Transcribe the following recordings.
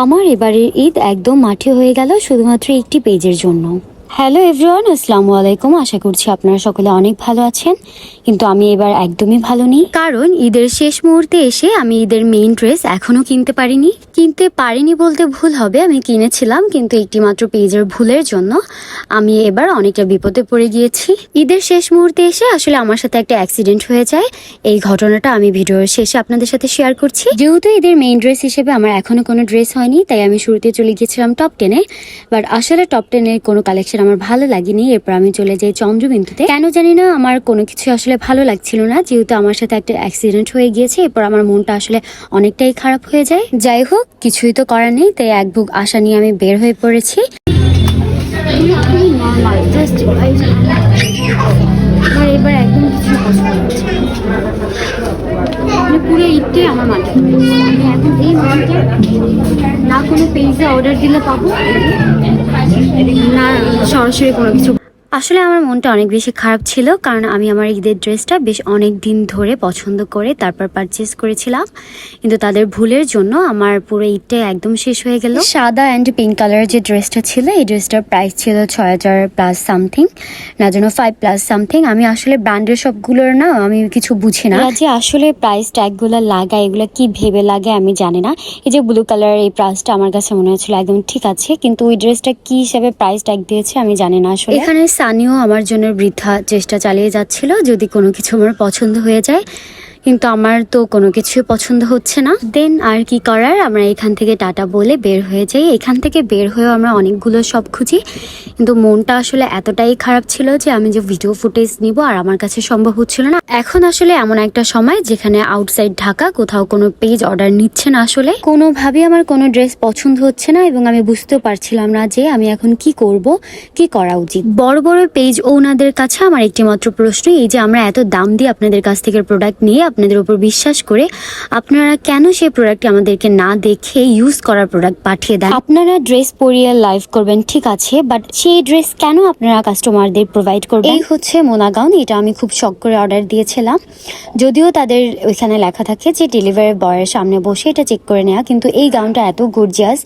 আমার এবারের ঈদ একদম মাঠে হয়ে গেল শুধুমাত্র একটি পেজের জন্য। হ্যালো এভরিওয়ান, আসসালামু আলাইকুম। আশা করছি আপনারা সকলে অনেক ভালো আছেন, কিন্তু আমি এবার একদমই ভালো নেই। কারণ ঈদের শেষ মুহূর্তে এসে আমি ঈদের মেইন ড্রেস এখনো কিনতে পারিনি বলতে ভুল হবে। আমি কিনেছিলাম, কিন্তু একটি মাত্র পেজের ভুলের জন্য আমি এবার অনেকটা বিপদে পড়ে গিয়েছি। ঈদের শেষ মুহূর্তে এসে আসলে আমার সাথে একটা অ্যাক্সিডেন্ট হয়ে যায়। এই ঘটনাটা আমি ভিডিওর শেষে আপনাদের সাথে শেয়ার করছি। যেহেতু ঈদের মেইন ড্রেস হিসেবে আমার এখনো কোনো ড্রেস হয়নি, তাই আমি শুরুতে চলে গিয়েছিলাম টপ 10-এ। বাট আসলে টপ 10-এর কোনো কালেকশন আমার ভালো লাগেনি। এরপর আমি চলে যাই চন্দ্রবিন্দুতে। কেন জানি না, আমার কোনো কিছু আসলে ভালো লাগছিল না, যেহেতু আমার সাথে একটা অ্যাক্সিডেন্ট হয়ে গিয়েছে। এরপর আমার মনটা আসলে অনেকটাই খারাপ হয়ে যায়। যাই হোক, কিছুই তো করার নেই, তাই এক বুক আশা নিয়ে আমি বের হয়ে পড়েছি। এবার একদম কিছু পছন্দ হচ্ছে পুরো ঈদটাই আমার মাঠে। এখন এই মাঠে না কোনো পেজে অর্ডার দিলে পাবো, না সরাসরি কোনো কিছু। আসলে আমার মনটা অনেক বেশি খারাপ ছিল, কারণ আমি আমার ঈদের ড্রেসটা বেশ অনেক দিন ধরে পছন্দ করে তারপর পারচেস করেছিলাম, কিন্তু তাদের ভুলের জন্য আমার পুরো ঈদটা একদম শেষ হয়ে গেল। সাদা অ্যান্ড পিঙ্ক কালারের যে ড্রেসটা ছিল, এই ড্রেসটার প্রাইস ছিল 6000 প্লাস সামথিং, না যেন 5 প্লাস সামথিং। আমি আসলে ব্র্যান্ডের সবগুলোর না আমি কিছু বুঝি না, যে আসলে প্রাইস ট্যাগগুলো লাগায় এগুলো কি ভেবে লাগে আমি জানি না। এই যে ব্লু কালারের এই প্রাইসটা আমার কাছে মনে হচ্ছিল একদম ঠিক আছে, কিন্তু ওই ড্রেসটা কি হিসাবে প্রাইস ট্যাগ দিয়েছে আমি জানি না। আসলে এখানে সানিও আমার জন্য বৃথা চেষ্টা চালিয়ে যাচ্ছিল যদি কোনো কিছু আমার পছন্দ হয়ে যায়, কিন্তু আমার তো কোনো কিছুই পছন্দ হচ্ছে না। দেন আর কি করার, আমরা এখান থেকে টাটা বলে বের হয়ে যাই। এখান থেকে বের হয়েও আমরা অনেকগুলো শপ খুঁজি, কিন্তু মনটা আসলে এতটাই খারাপ ছিল যে আমি যে ভিডিও ফুটেজ নিব আর আমার কাছে সম্ভব হচ্ছিল না। এখন আসলে এমন একটা সময় যেখানে আউটসাইড ঢাকা কোথাও কোনো পেজ অর্ডার নিচ্ছে না, আসলে কোনোভাবেই আমার কোনো ড্রেস পছন্দ হচ্ছে না, এবং আমি বুঝতেও পারছিলাম না যে আমি এখন কি করব, কি করা উচিত। বড় বড় পেজ ওনাদের কাছে আমার একটি মাত্র প্রশ্ন, এই যে আমরা এত দাম দিয়ে আপনাদের কাছ থেকে প্রোডাক্ট নিয়ে আপনাদের উপর বিশ্বাস করে আপনারা কেন সেই প্রোডাক্টটি আমাদেরকে না দেখে ইউজ করার প্রোডাক্ট পাঠিয়ে দেন? আপনারা ড্রেস পরিয়ে লাইভ করবেন ঠিক আছে, বাট সেই ড্রেস কেন আপনারা কাস্টমারদের প্রোভাইড করবেন? এই হচ্ছে মোনা গাউন, এটা আমি খুব শখ করে অর্ডার দিয়েছিলাম। যদিও তাদের ওইখানে লেখা থাকে যে ডেলিভারি বয়ের সামনে বসে এটা চেক করে নেওয়া, কিন্তু এই গাউনটা এত গর্জিয়াস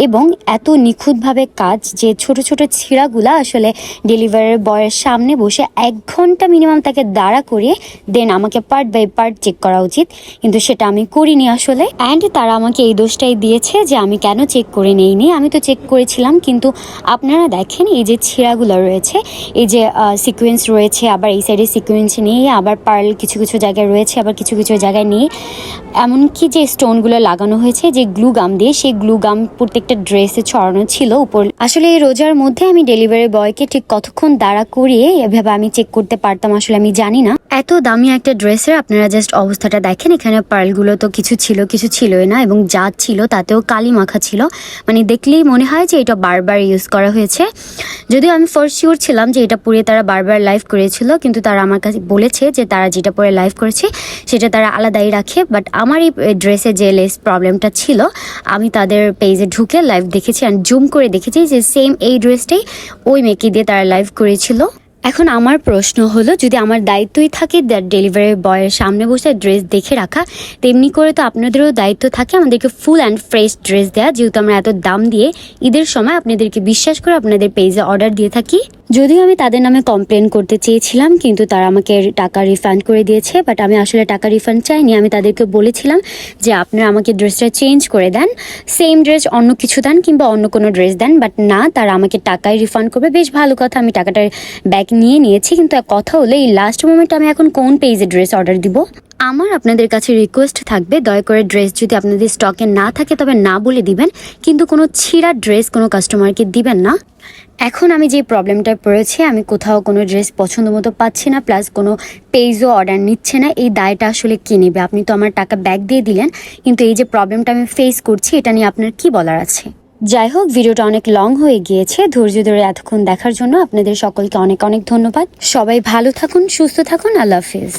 এবং এত নিখুঁতভাবে কাজ যে ছোট ছোট ছিঁড়াগুলা আসলে ডেলিভারি বয়ের সামনে বসে 1 ঘন্টা মিনিমাম তাকে দাঁড়া করিয়ে দেন আমাকে পার্ট বাই পার্ট চেক করা উচিত, কিন্তু সেটা আমি করিনি আসলে। অ্যান্ড তারা আমাকে এই দোষটাই দিয়েছে যে আমি কেন চেক করে নেইনি। আমি তো চেক করেছিলাম, কিন্তু আপনারা দেখেন এই যে ছিঁড়াগুলো রয়েছে, এই যে সিকোয়েন্স রয়েছে, আবার এই সাইডে সিকোয়েন্স নেই, আবার পার্ল কিছু কিছু জায়গায় রয়েছে, আবার কিছু কিছু জায়গায় নেই। এমনকি যে স্টোনগুলো লাগানো হয়েছে যে গ্লু গাম দিয়ে, সেই গ্লু গাম প্রত্যেকটা ড্রেসে ছড়ানো ছিল উপর। আসলে এই রোজার মধ্যে আমি ডেলিভারি বয়কে ঠিক কতক্ষণ দাঁড়া করিয়ে এভাবে আমি চেক করতে পারতাম আসলে আমি জানি না। এত দামি একটা ড্রেসের আপনারা জাস্ট অবস্থাটা দেখেন, এখানে পার্লগুলো তো কিছু ছিলই না, এবং যা ছিল তাতেও কালি মাখা ছিল, মানে দেখলেই মনে হয় যে এটা বারবার ইউজ করা হয়েছে। যদিও আমি ফার্স্ট শিওর ছিলাম যে এটা পরে তারা বারবার লাইভ করেছিল, কিন্তু তারা আমার কাছে বলেছে যে তারা যেটা পরে লাইভ করেছে সেটা তারা আলাদাই রাখে। বাট আমার এই ড্রেসে যে লেস প্রবলেমটা ছিল, আমি তাদের পেজে ঢুকে লাইভ দেখেছি অ্যান্ড জুম করে দেখেছি যে সেম এই ড্রেসটাই ওই মেকি দিয়ে তারা লাইভ করেছিল। এখন আমার প্রশ্ন হলো, যদি আমার দায়িত্বই থাকে ডেলিভারি বয়ের সামনে বসে ড্রেস দেখে রাখা, তেমনি করে তো আপনাদেরও দায়িত্ব থাকে আমাদেরকে ফুল অ্যান্ড ফ্রেশ ড্রেস দেওয়া, যেহেতু আমরা এত দাম দিয়ে ঈদের সময় আপনাদেরকে বিশ্বাস করে আপনাদের পেজে অর্ডার দিয়ে থাকি। যদিও আমি তাদের নামে কমপ্লেন করতে চেয়েছিলাম, কিন্তু তারা আমাকে টাকা রিফান্ড করে দিয়েছে। বাট আমি আসলে টাকা রিফান্ড চাইনি, আমি তাদেরকে বলেছিলাম যে আপনারা আমাকে ড্রেসটা চেঞ্জ করে দেন, সেম ড্রেস অন্য কিছু দেন কিংবা অন্য কোনো ড্রেস দেন। বাট না, তারা আমাকে টাকাই রিফান্ড করবে। বেশ ভালো কথা, আমি টাকাটা ব্যাক নিয়েছি, কিন্তু এক কথা হলো এই লাস্ট মোমেন্টে আমি এখন কোন পেজে ড্রেস অর্ডার দিব? আমার আপনাদের কাছে রিকোয়েস্ট থাকবে, দয়া করে ড্রেস যদি আপনাদের স্টকে না থাকে তবে না বলে দিবেন, কিন্তু কোনো ছিঁড়া ড্রেস কোনো কাস্টমারকে দিবেন না। এখন আমি যে প্রবলেমটায় পড়েছি, আমি কোথাও কোনো ড্রেস পছন্দ মতো পাচ্ছি না, প্লাস কোনো পেজও অর্ডার নিচ্ছে না। এই দায়টা আসলে কে নেবে? আপনি তো আমার টাকা ব্যাক দিয়ে দিলেন, কিন্তু এই যে প্রবলেমটা আমি ফেস করছি, এটা নিয়ে আপনার কি বলার আছে? যাই হোক, ভিডিওটা অনেক লং হয়ে গিয়েছে। ধৈর্য ধরে এতক্ষণ দেখার জন্য আপনাদের সকলকে অনেক অনেক ধন্যবাদ। সবাই ভালো থাকুন, সুস্থ থাকুন। আল্লাহ হাফেজ।